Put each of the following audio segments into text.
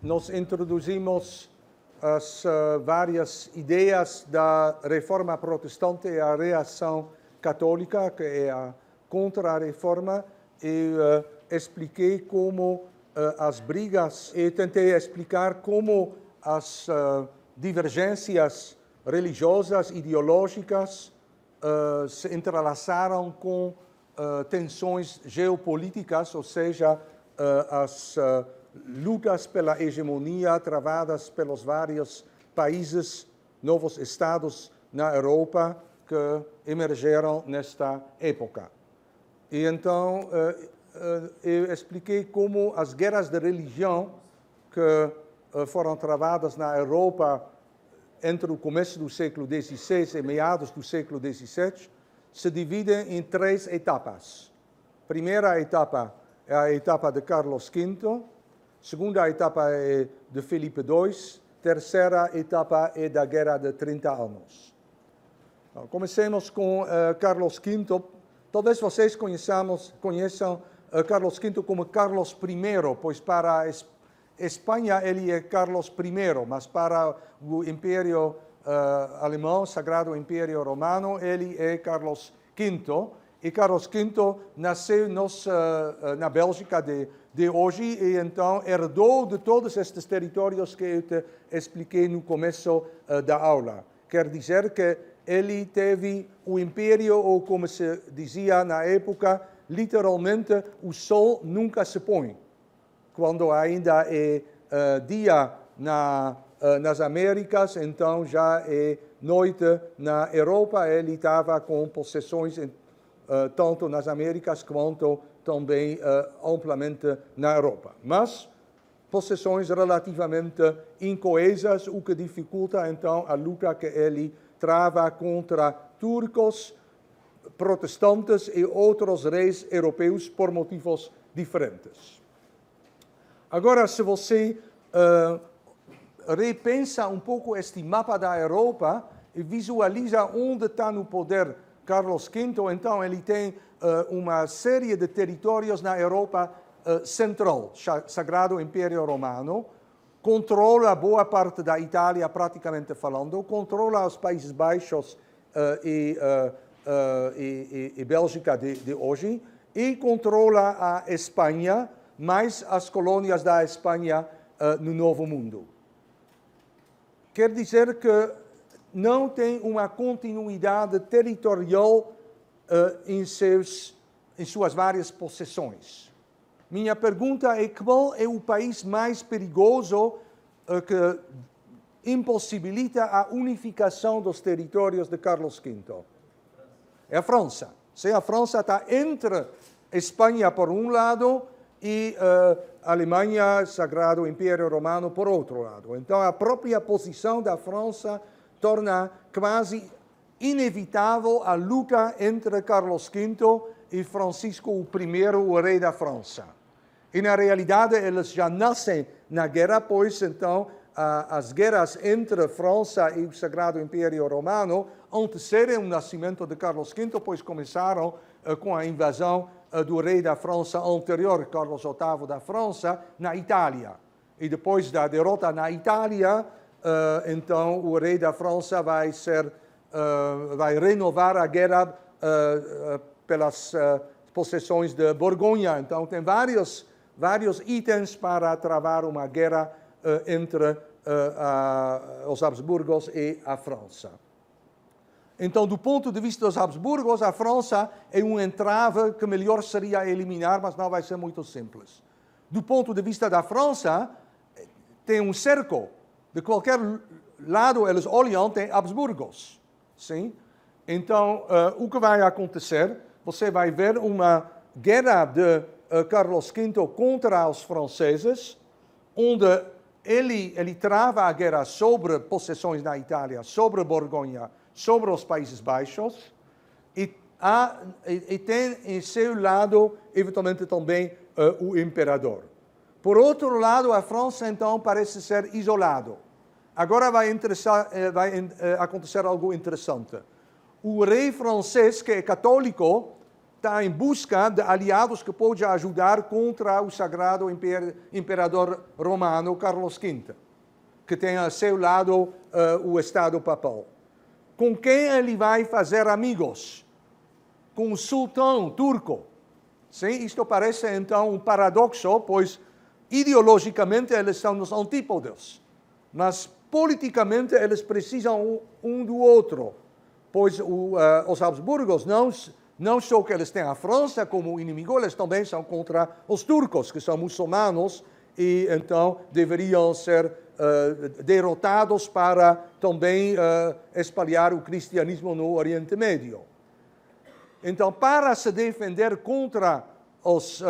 nós introduzimos as várias ideias da reforma protestante e a reação católica, que é a contra-reforma, e expliquei como as brigas, e tentei explicar como as divergências religiosas, ideológicas, se entrelaçaram com tensões geopolíticas, ou seja, as lutas pela hegemonia travadas pelos vários países, novos estados na Europa que emergeram nesta época. E então eu expliquei como as guerras de religião que foram travadas na Europa entre o começo do século XVI e meados do século XVII se dividem em 3 etapas. Primeira etapa é a etapa de Carlos V, segunda etapa é de Felipe II, terceira etapa é da Guerra de 30 anos. Então, comecemos com Carlos V. Talvez vocês conheçam Carlos V como Carlos I, pois para a Espanha ele é Carlos I, mas para o Império Alemão, Sagrado Império Romano, ele é Carlos V. E Carlos V nasceu na Bélgica de hoje e então herdou de todos estes territórios que eu te expliquei no começo da aula. Quer dizer que ele teve o império, ou como se dizia na época, literalmente o sol nunca se põe. Quando ainda é dia nas Américas, então já é noite na Europa. Ele estava com possessões tanto nas Américas quanto também amplamente na Europa. Mas possessões relativamente incoesas, o que dificulta então a luta que ele trava contra turcos, protestantes e outros reis europeus por motivos diferentes. Agora, se você repensa um pouco este mapa da Europa e visualiza onde está no poder Carlos V, então ele tem uma série de territórios na Europa central, Sagrado Império Romano, controla boa parte da Itália, praticamente falando, controla os Países Baixos e Bélgica de hoje, e controla a Espanha, mais as colônias da Espanha no Novo Mundo. Quer dizer que não tem uma continuidade territorial em suas várias possessões. Minha pergunta é: qual é o país mais perigoso que impossibilita a unificação dos territórios de Carlos V? É a França. Se a França está entre Espanha por um lado e Alemanha, Sagrado Império Romano, por outro lado. Então, a própria posição da França torna quase inevitável a luta entre Carlos V e Francisco I, o rei da França. E, na realidade, eles já nascem na guerra, pois, então, as guerras entre França e o Sagrado Império Romano antecedem o nascimento de Carlos V, pois começaram com a invasão do rei da França anterior, Carlos VIII da França, na Itália. E depois da derrota na Itália, então o rei da França vai renovar a guerra pelas possessões de Borgonha. Então tem vários itens para travar uma guerra entre os Habsburgos e a França. Então, do ponto de vista dos Habsburgos, a França é um entrave que melhor seria eliminar, mas não vai ser muito simples. Do ponto de vista da França, tem um cerco. De qualquer lado eles olham, tem Habsburgos. Sim? Então, o que vai acontecer? Você vai ver uma guerra de Carlos V contra os franceses, onde ele trava a guerra sobre possessões na Itália, sobre Borgonha, sobre os Países Baixos, e tem em seu lado, eventualmente, também o imperador. Por outro lado, a França, então, parece ser isolado. Agora vai acontecer algo interessante. O rei francês, que é católico, está em busca de aliados que podem ajudar contra o sagrado imperador romano Carlos V, que tem a seu lado o Estado papal. Com quem ele vai fazer amigos? Com o sultão turco. Sim, isto parece então um paradoxo, pois ideologicamente eles são os antípodas, mas politicamente eles precisam um do outro, pois os Habsburgos não só que eles têm a França como inimigo, eles também são contra os turcos, que são muçulmanos, e então deveriam ser derrotados para também espalhar o cristianismo no Oriente Médio. Então, para se defender contra os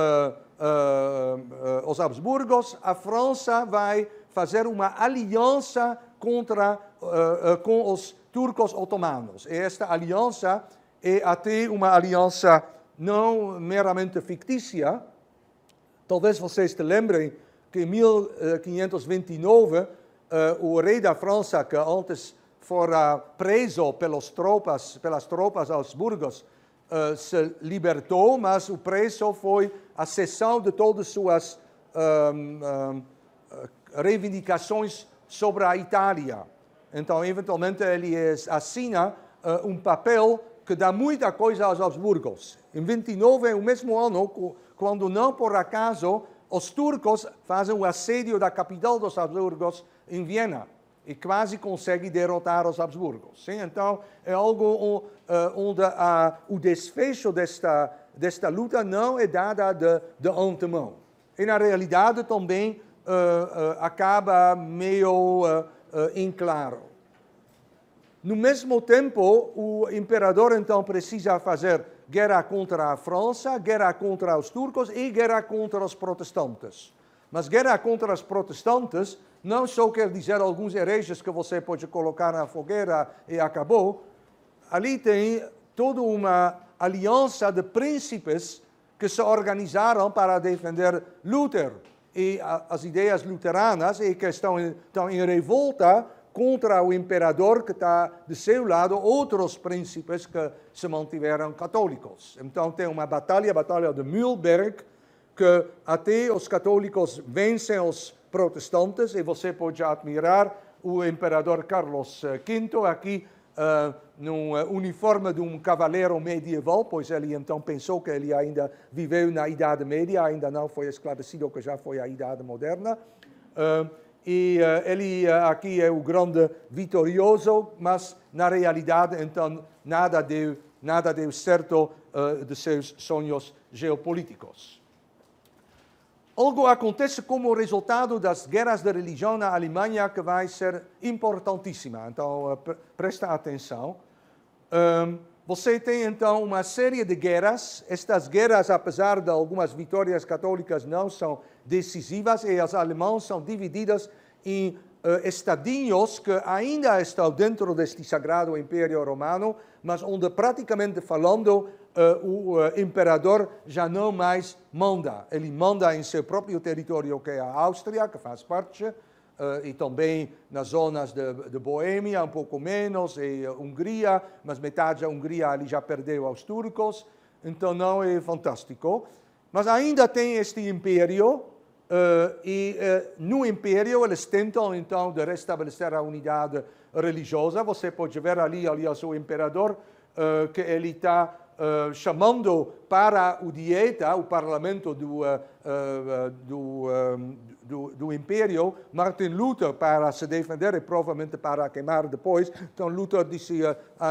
Habsburgos, a França vai fazer uma aliança com os turcos otomanos. E esta aliança é até uma aliança não meramente fictícia. Talvez vocês se lembrem que em 1529 o rei da França, que antes fora preso pelas tropas Habsburgos, se libertou, mas o preço foi a cessão de todas as suas reivindicações sobre a Itália. Então, eventualmente, ele assina um papel que dá muita coisa aos Habsburgos. Em 29 é o mesmo ano, quando não por acaso os turcos fazem o assédio da capital dos Habsburgos em Viena e quase conseguem derrotar os Habsburgos. Sim? Então, é algo onde o desfecho desta luta não é dada de antemão. E, na realidade, também acaba meio inclaro. No mesmo tempo, o imperador, então, precisa fazer guerra contra a França, guerra contra os turcos e guerra contra os protestantes. Mas guerra contra os protestantes não só quer dizer alguns hereges que você pode colocar na fogueira e acabou. Ali tem toda uma aliança de príncipes que se organizaram para defender Lutero e as ideias luteranas e que estão em revolta contra o imperador que está de seu lado, outros príncipes que se mantiveram católicos. Então tem uma batalha, a Batalha de Mühlberg, que até os católicos vencem os protestantes, e você pode admirar o imperador Carlos V aqui num uniforme de um cavaleiro medieval, pois ele então pensou que ele ainda viveu na Idade Média, ainda não foi esclarecido que já foi a Idade Moderna. Ele aqui é o grande vitorioso, mas na realidade então nada deu certo de seus sonhos geopolíticos. Algo acontece como resultado das guerras de religião na Alemanha que vai ser importantíssima. Então, presta atenção. Você tem, então, uma série de guerras. Estas guerras, apesar de algumas vitórias católicas, não são decisivas, e as alemãs são divididas em estadinhos que ainda estão dentro deste sagrado Império Romano, mas onde, praticamente falando, o imperador já não mais manda. Ele manda em seu próprio território, que é a Áustria, que faz parte, e também nas zonas de Boêmia, um pouco menos, e Hungria, mas metade da Hungria ali já perdeu aos turcos, então não é fantástico. Mas ainda tem este império, e no império eles tentam então de restabelecer a unidade religiosa. Você pode ver ali, aliás, o imperador, que ele está chamando para o Dieta, o parlamento do Império, Martin Luther para se defender e provavelmente para queimar depois. Então Luther disse,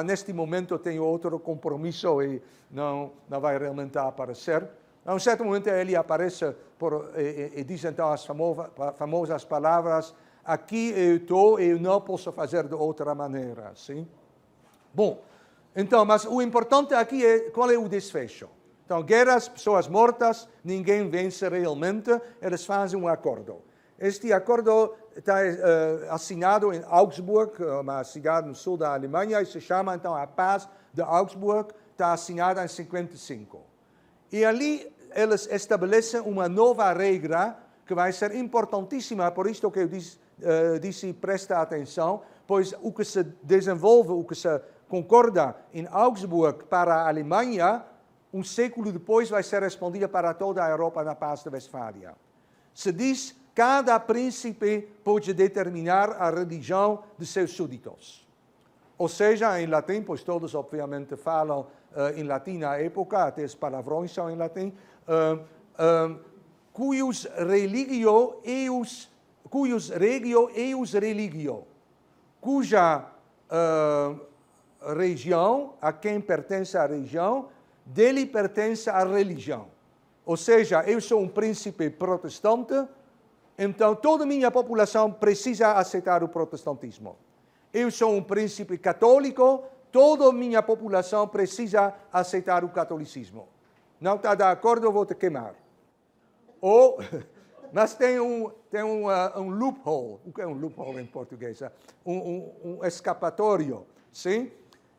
neste momento tenho outro compromisso e não vai realmente aparecer. A um certo momento ele aparece e diz então as famosas palavras, aqui eu estou e eu não posso fazer de outra maneira. Sim? Bom, então, mas o importante aqui é qual é o desfecho. Então, guerras, pessoas mortas, ninguém vence realmente, eles fazem um acordo. Este acordo está assinado em Augsburg, uma cidade no sul da Alemanha, e se chama então a Paz de Augsburg, está assinada em 55. E ali eles estabelecem uma nova regra que vai ser importantíssima, por isto que eu disse presta atenção, pois o que se desenvolve, o que se concorda em Augsburg para a Alemanha, um século depois vai ser respondida para toda a Europa na Paz de Westfália. Se diz que cada príncipe pode determinar a religião de seus súditos. Ou seja, em latim, pois todos obviamente falam em latim na época, até os palavrões são em latim, cuius regio eius religio, cuja região, a quem pertence a região, dele pertence a religião. Ou seja, eu sou um príncipe protestante, então toda a minha população precisa aceitar o protestantismo. Eu sou um príncipe católico, toda a minha população precisa aceitar o catolicismo. Não está de acordo, eu vou te queimar. Mas tem um loophole. O que é um loophole em português? Um escapatório, sim?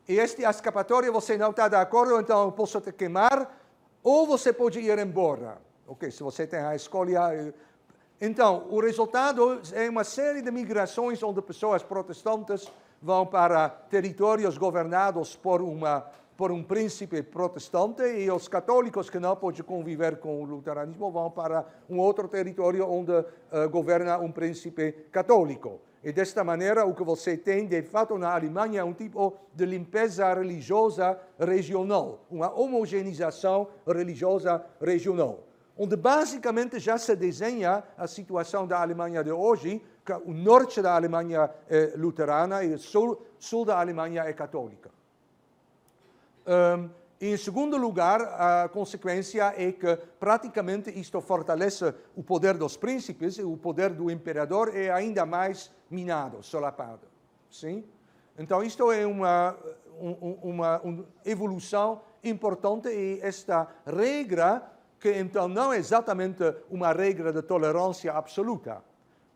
E este escapatório você não está de acordo, então eu posso te queimar, ou você pode ir embora. Ok, se você tem a escolha. Então, o resultado é uma série de migrações onde pessoas protestantes vão para territórios governados por um príncipe protestante e os católicos que não podem conviver com o luteranismo vão para um outro território onde governa um príncipe católico. E desta maneira o que você tem de fato na Alemanha é um tipo de limpeza religiosa regional, uma homogeneização religiosa regional, onde basicamente já se desenha a situação da Alemanha de hoje, que o norte da Alemanha é luterana e o sul da Alemanha é católica. Em segundo lugar, a consequência é que praticamente isto fortalece o poder dos príncipes e o poder do imperador é ainda mais minado, solapado. Sim? Então isto é uma evolução importante e esta regra, que então não é exatamente uma regra de tolerância absoluta,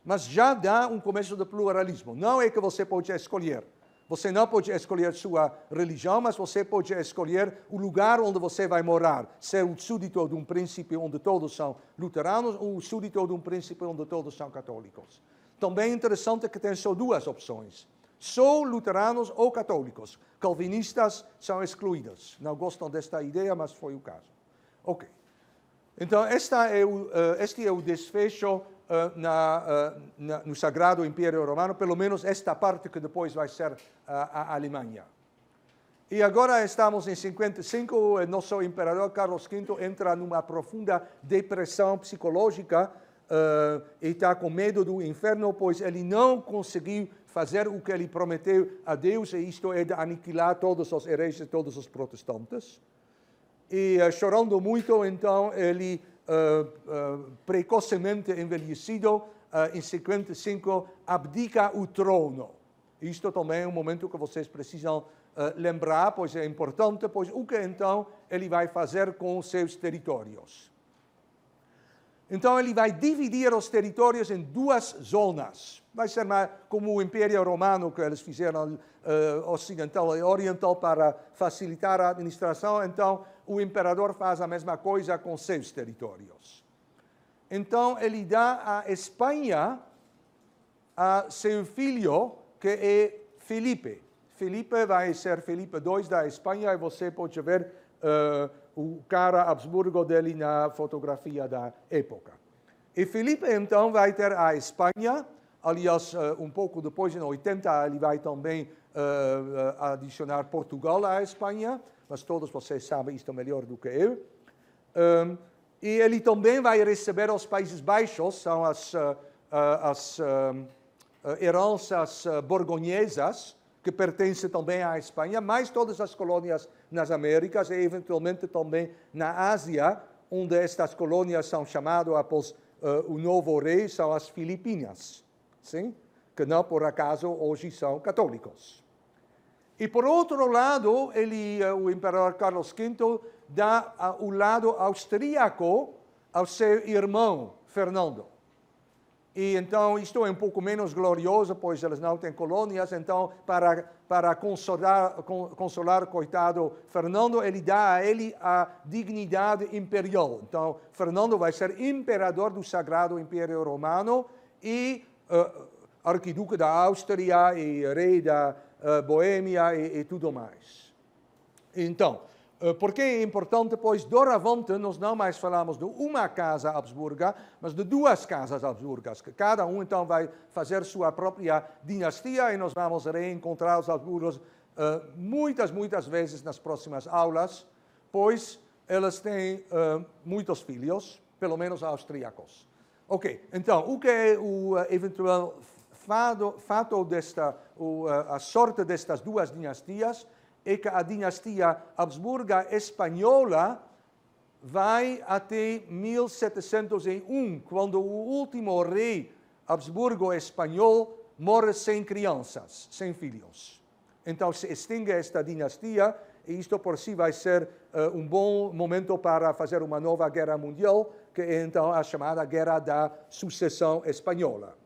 mas já dá um começo de pluralismo. Não é que você pode escolher. Você não pode escolher sua religião, mas você pode escolher o lugar onde você vai morar. Ser o súdito de um príncipe onde todos são luteranos ou o súdito de um príncipe onde todos são católicos. Também é interessante que tem só duas opções. Só luteranos ou católicos. Calvinistas são excluídos. Não gostam desta ideia, mas foi o caso. Ok. Então, este é o desfecho no Sagrado Império Romano, pelo menos esta parte que depois vai ser a Alemanha. E agora estamos em 55, o nosso imperador Carlos V entra numa profunda depressão psicológica e está com medo do inferno, pois ele não conseguiu fazer o que ele prometeu a Deus, e isto é de aniquilar todos os hereges, todos os protestantes. E chorando muito, então, ele, precocemente envelhecido, em 55, abdica o trono. Isto também é um momento que vocês precisam lembrar, pois é importante, pois o que então ele vai fazer com os seus territórios? Então ele vai dividir os territórios em duas zonas. Vai ser mais como o Império Romano, que eles fizeram ocidental e oriental para facilitar a administração. Então o imperador faz a mesma coisa com seus territórios. Então ele dá a Espanha a seu filho, que é Felipe. Felipe vai ser Felipe II da Espanha, e você pode ver o cara Habsburgo dele na fotografia da época. E Felipe então vai ter a Espanha, aliás, um pouco depois, em 80, ele vai também adicionar Portugal à Espanha, mas todos vocês sabem isto melhor do que eu. E ele também vai receber os Países Baixos, são as heranças borgonhesas, que pertencem também à Espanha, mais todas as colônias nas Américas e eventualmente também na Ásia, onde estas colônias são chamadas após o novo rei, são as Filipinas, sim? Que não por acaso hoje são católicos. E por outro lado, o imperador Carlos V dá o lado austríaco ao seu irmão Fernando. E então isto é um pouco menos glorioso, pois eles não têm colônias. Então, para consolar coitado Fernando, ele dá a ele a dignidade imperial. Então, Fernando vai ser imperador do Sagrado Império Romano e arquiduque da Áustria e rei da Boêmia e tudo mais. Então, Por que é importante? Pois, doravante, nós não mais falamos de uma casa Habsburga, mas de duas casas Habsburgas, que cada um, então, vai fazer sua própria dinastia e nós vamos reencontrar os Habsburgos muitas vezes nas próximas aulas, pois elas têm muitos filhos, pelo menos austríacos. Ok, então, o que é o eventual fato a sorte destas duas dinastias? É que a dinastia Habsburga espanhola vai até 1701, quando o último rei Habsburgo espanhol morre sem crianças, sem filhos. Então se extingue esta dinastia e isto por si vai ser um bom momento para fazer uma nova guerra mundial, que é então a chamada Guerra da Sucessão Espanhola.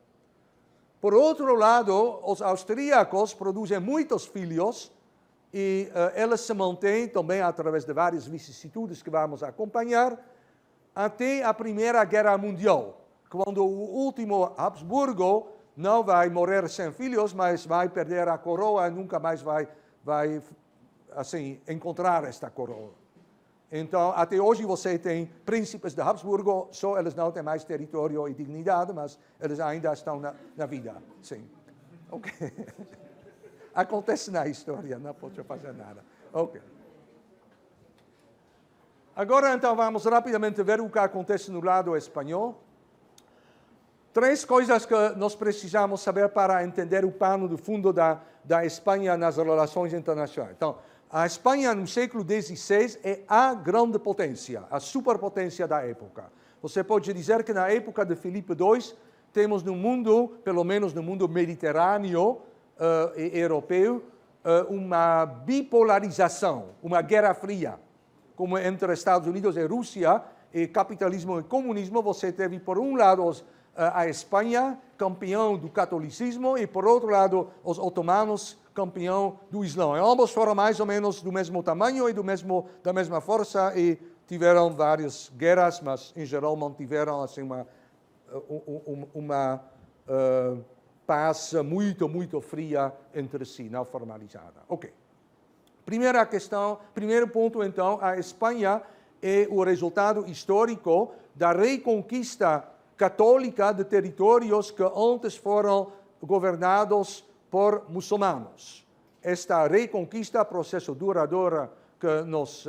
Por outro lado, os austríacos produzem muitos filhos, e elas se mantêm também através de várias vicissitudes que vamos acompanhar, até a Primeira Guerra Mundial, quando o último Habsburgo não vai morrer sem filhos, mas vai perder a coroa e nunca mais vai assim, encontrar esta coroa. Então, até hoje você tem príncipes de Habsburgo, só eles não têm mais território e dignidade, mas eles ainda estão na vida. Sim. Ok. Acontece na história, não posso fazer nada. Ok. Agora, então, vamos rapidamente ver o que acontece no lado espanhol. Três coisas que nós precisamos saber para entender o pano de fundo da Espanha nas relações internacionais. Então, a Espanha no século XVI é a grande potência, a superpotência da época. Você pode dizer que na época de Filipe II, temos no mundo, pelo menos no mundo mediterrâneo, europeu, uma bipolarização, uma guerra fria, como entre Estados Unidos e Rússia, e capitalismo e comunismo. Você teve, por um lado, a Espanha, campeão do catolicismo, e, por outro lado, os otomanos, campeão do Islã. E ambos foram mais ou menos do mesmo tamanho e da mesma força, e tiveram várias guerras, mas, em geral, mantiveram assim, uma paz muito fria entre si, não formalizada. Ok. Primeira questão, primeiro ponto, então, a Espanha é o resultado histórico da reconquista católica de territórios que antes foram governados por muçulmanos. Esta reconquista, processo duradouro que nós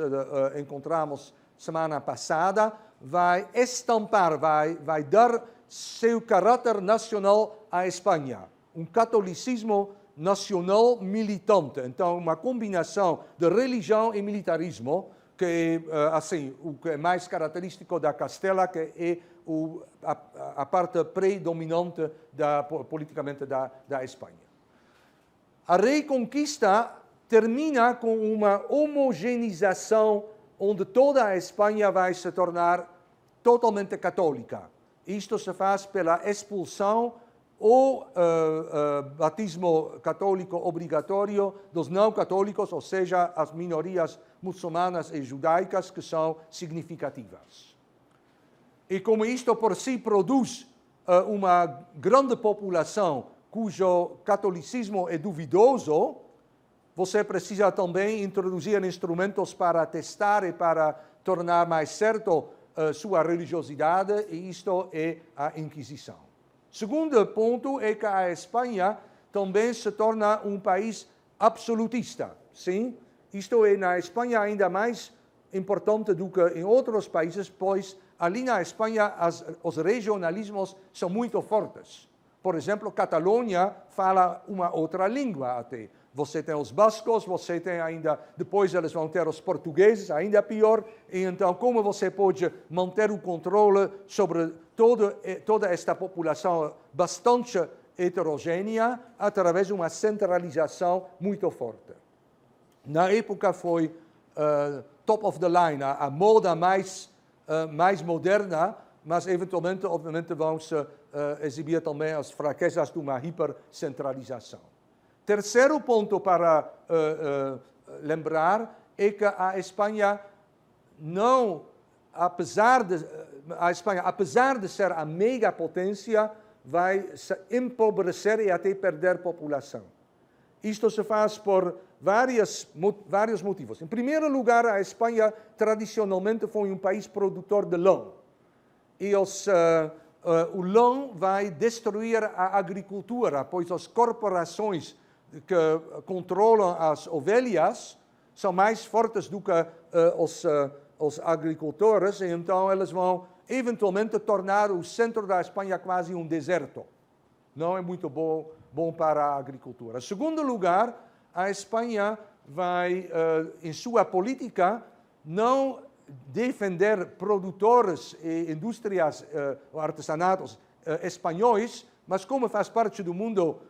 encontramos semana passada, vai estampar, vai dar seu caráter nacional à Espanha. Um catolicismo nacional militante. Então, uma combinação de religião e militarismo, que é assim, o que é mais característico da Castela, que é a parte predominante politicamente da Espanha. A reconquista termina com uma homogeneização onde toda a Espanha vai se tornar totalmente católica. Isto se faz pela expulsão ou batismo católico obrigatório dos não católicos, ou seja, as minorias muçulmanas e judaicas que são significativas. E como isto por si produz uma grande população cujo catolicismo é duvidoso, você precisa também introduzir instrumentos para testar e para tornar mais certo sua religiosidade, e isto é a Inquisição. Segundo ponto é que a Espanha também se torna um país absolutista. Sim, isto é na Espanha ainda mais importante do que em outros países, pois ali na Espanha os regionalismos são muito fortes. Por exemplo, Catalunha fala uma outra língua até. Você tem os bascos, você tem ainda, depois eles vão ter os portugueses, ainda pior. E então, como você pode manter o controle sobre toda esta população bastante heterogênea através de uma centralização muito forte? Na época foi top of the line, a moda mais moderna, mas eventualmente, obviamente, vão se exibir também as fraquezas de uma hipercentralização. Terceiro ponto para lembrar é que a Espanha apesar de ser a megapotência, vai se empobrecer e até perder população. Isto se faz por vários motivos. Em primeiro lugar, a Espanha tradicionalmente foi um país produtor de lã. E o lã vai destruir a agricultura, pois as corporações que controlam as ovelhas são mais fortes do que os agricultores, e então eles vão eventualmente tornar o centro da Espanha quase um deserto. Não é muito bom para a agricultura. Em segundo lugar, a Espanha vai, em sua política, não defender produtores e indústrias ou artesanatos espanhóis, mas como faz parte do mundo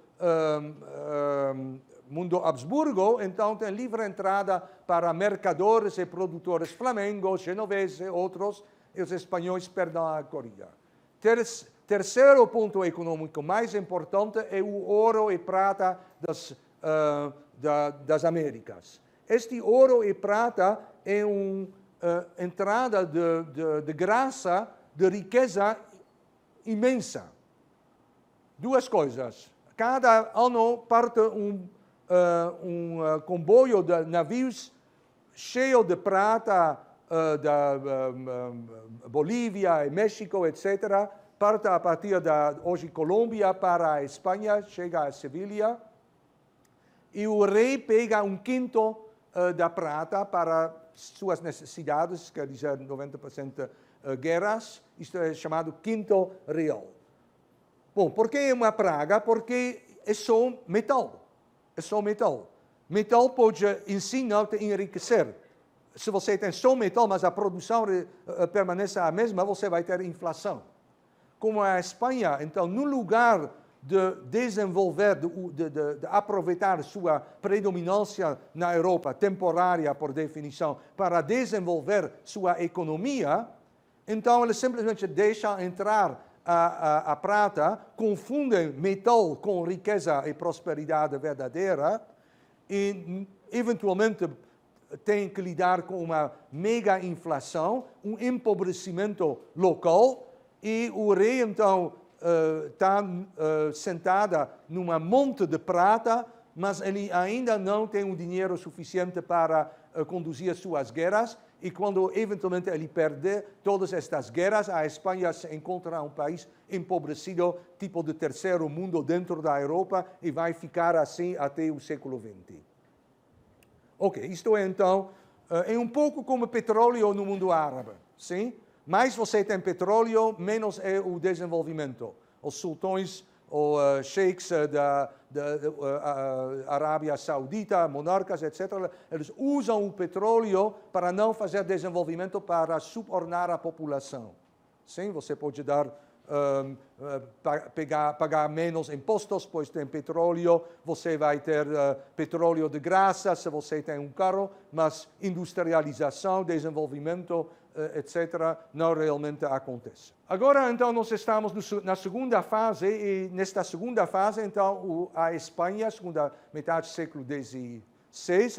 Habsburgo, então tem livre entrada para mercadores e produtores flamengos, genoveses e outros, e os espanhóis perdem a corrida. Terceiro ponto econômico mais importante é o ouro e prata das Américas. Este ouro e prata é uma entrada de graça, de riqueza imensa. Duas coisas. Cada ano parte um comboio de navios cheio de prata da Bolívia e México, etc., parte a partir da hoje Colômbia para a Espanha, chega a Sevilha, e o rei pega um quinto da prata para suas necessidades, quer dizer 90% guerras, isto é chamado quinto real. Bom, por que é uma praga? Porque é só metal. É só metal. Metal pode, em si, não te enriquecer. Se você tem só metal, mas a produção permanece a mesma, você vai ter inflação. Como a Espanha, então, no lugar de desenvolver, de aproveitar sua predominância na Europa, temporária por definição, para desenvolver sua economia, então ele simplesmente deixa entrar a prata, confundem metal com riqueza e prosperidade verdadeira e, eventualmente, tem que lidar com uma mega inflação, um empobrecimento local, e o rei, então, está sentado numa monte de prata, mas ele ainda não tem o dinheiro suficiente para conduzir suas guerras, e quando eventualmente ele perder todas estas guerras, a Espanha se encontra um país empobrecido, tipo de terceiro mundo dentro da Europa, e vai ficar assim até o século XX. Ok, isto é então, é um pouco como petróleo no mundo árabe, sim? Mais você tem petróleo, menos é o desenvolvimento. Os sultões ou sheiks da Arábia Saudita, monarcas, etc., eles usam o petróleo para não fazer desenvolvimento, para subornar a população. Sim, você pode pagar menos impostos, pois tem petróleo, você vai ter petróleo de graça se você tem um carro, mas industrialização, desenvolvimento, etc., não realmente acontece. Agora, então, nós estamos na segunda fase, e nesta segunda fase, então, a Espanha, segunda metade do século XVI,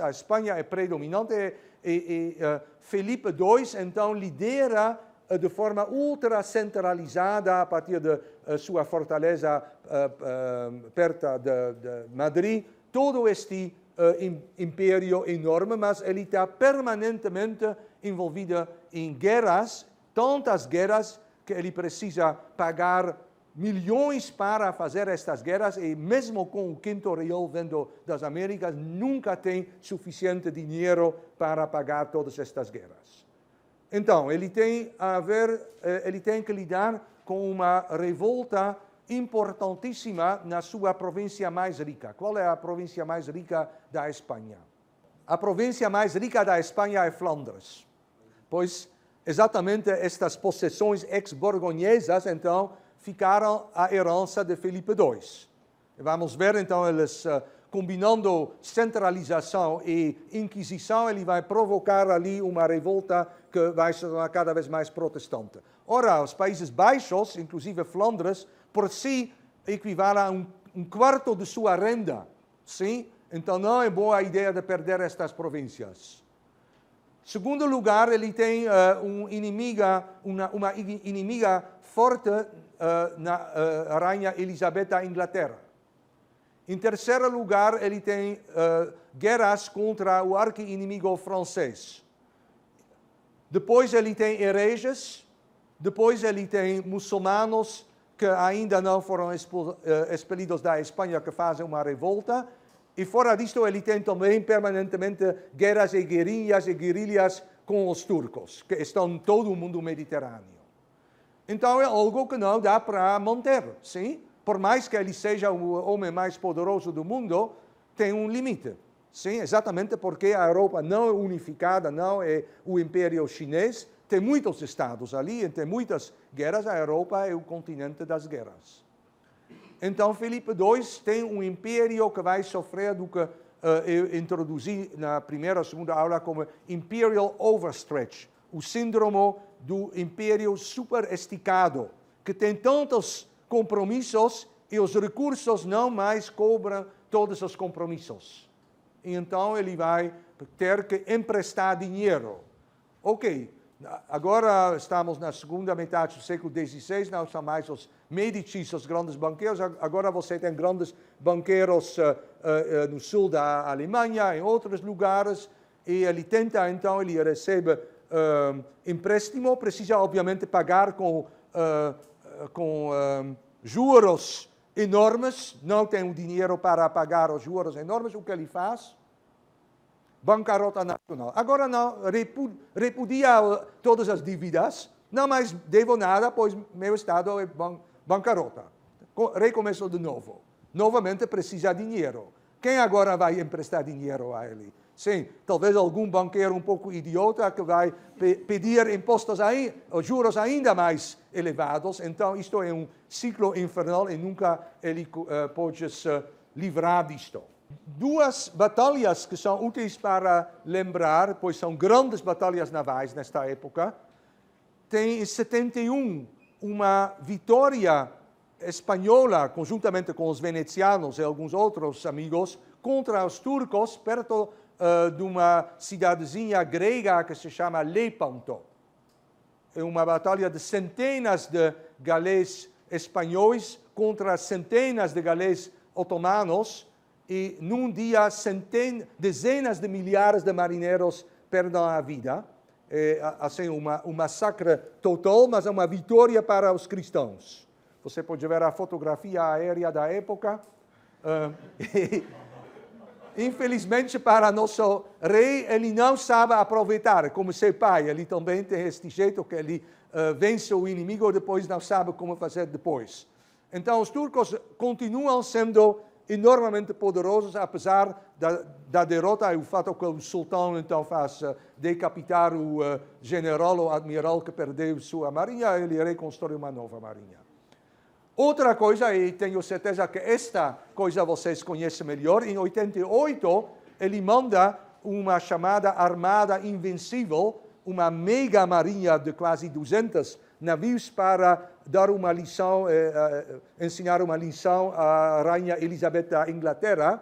a Espanha é predominante, e Felipe II, então, lidera de forma ultra centralizada a partir de sua fortaleza perto de Madrid, todo este império enorme, mas ele está permanentemente envolvido em guerras, tantas guerras que ele precisa pagar milhões para fazer estas guerras, e mesmo com o quinto real vindo das Américas, nunca tem suficiente dinheiro para pagar todas estas guerras. Então, ele tem que lidar com uma revolta importantíssima na sua província mais rica. Qual é a província mais rica da Espanha? A província mais rica da Espanha é Flandres, pois exatamente estas possessões ex-borgonhesas, então, ficaram a herança de Felipe II. Vamos ver, então, eles combinando centralização e inquisição, ele vai provocar ali uma revolta que vai ser cada vez mais protestante. Ora, os Países Baixos, inclusive Flandres, por si equivale a um quarto de sua renda, sim? Então não é boa a ideia de perder estas províncias. Segundo lugar, ele tem uma inimiga forte na rainha Elizabeth da Inglaterra. Em terceiro lugar, ele tem guerras contra o arqui-inimigo francês. Depois ele tem hereges, depois ele tem muçulmanos que ainda não foram expelidos da Espanha, que fazem uma revolta. E fora disto, ele tem também permanentemente guerras e guerrilhas com os turcos, que estão em todo o mundo mediterrâneo. Então é algo que não dá para manter, sim? Por mais que ele seja o homem mais poderoso do mundo, tem um limite. Sim, exatamente porque a Europa não é unificada, não é o Império Chinês. Tem muitos estados ali, tem muitas guerras. A Europa é o continente das guerras. Então, Filipe II tem um império que vai sofrer do que eu introduzi na primeira ou segunda aula como Imperial Overstretch, o síndrome do império superesticado, que tem tantos compromissos e os recursos não mais cobram todos os compromissos. E então ele vai ter que emprestar dinheiro. Ok, agora estamos na segunda metade do século XVI, não são mais os Medici, os grandes banqueiros, agora você tem grandes banqueiros no sul da Alemanha, em outros lugares, e ele tenta, então, ele recebe empréstimo, precisa obviamente pagar com juros enormes, não tem o dinheiro para pagar os juros enormes, o que ele faz? Bancarrota nacional. Agora não, repudia todas as dívidas, não mais devo nada, pois meu estado é bancarrota. Recomeço de novo. Novamente precisa de dinheiro. Quem agora vai emprestar dinheiro a ele? Sim, talvez algum banqueiro um pouco idiota que vai pedir impostos juros ainda mais elevados. Então, isto é um ciclo infernal e nunca ele pode se livrar disto. Duas batalhas que são úteis para lembrar, pois são grandes batalhas navais nesta época. Tem em 71 uma vitória espanhola, conjuntamente com os venecianos e alguns outros amigos, contra os turcos, perto de uma cidadezinha grega que se chama Lepanto. É uma batalha de centenas de galês espanhóis contra centenas de galês otomanos, e num dia dezenas de milhares de marinheiros perdem a vida. É assim, um massacre total, mas é uma vitória para os cristãos. Você pode ver a fotografia aérea da época. Infelizmente, para nosso rei, ele não sabe aproveitar, como seu pai. Ele também tem este jeito que ele vence o inimigo e depois não sabe como fazer depois. Então, os turcos continuam sendo enormemente poderosos, apesar da derrota e o fato que o sultão então faz decapitar o general ou admiral que perdeu sua marinha, ele reconstrói uma nova marinha. Outra coisa, e tenho certeza que esta coisa vocês conhecem melhor, em 88 ele manda uma chamada Armada Invencível, uma mega marinha de quase 200 navios para dar uma lição, ensinar uma lição à Rainha Elizabeth da Inglaterra.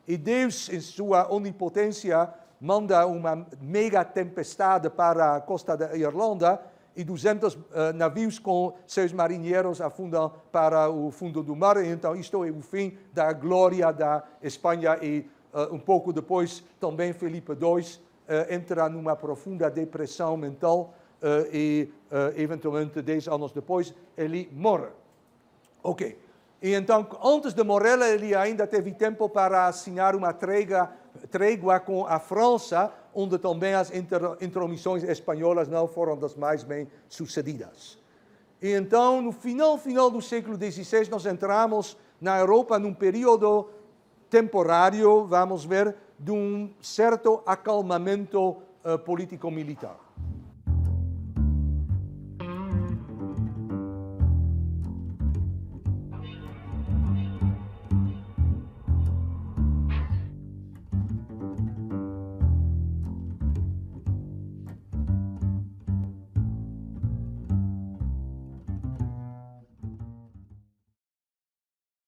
E Deus, em sua onipotência, manda uma mega tempestade para a costa da Irlanda e 200 navios com seus marinheiros afundam para o fundo do mar. E então, isto é o fim da glória da Espanha e um pouco depois também Filipe II entra numa profunda depressão mental e eventualmente 10 anos depois ele morre. Ok. E então, antes de morrer, ele ainda teve tempo para assinar uma trégua com a França, onde também as intromissões espanholas não foram das mais bem sucedidas. E então, no final do século XVI, nós entramos na Europa num período temporário, vamos ver, de um certo acalmamento político-militar.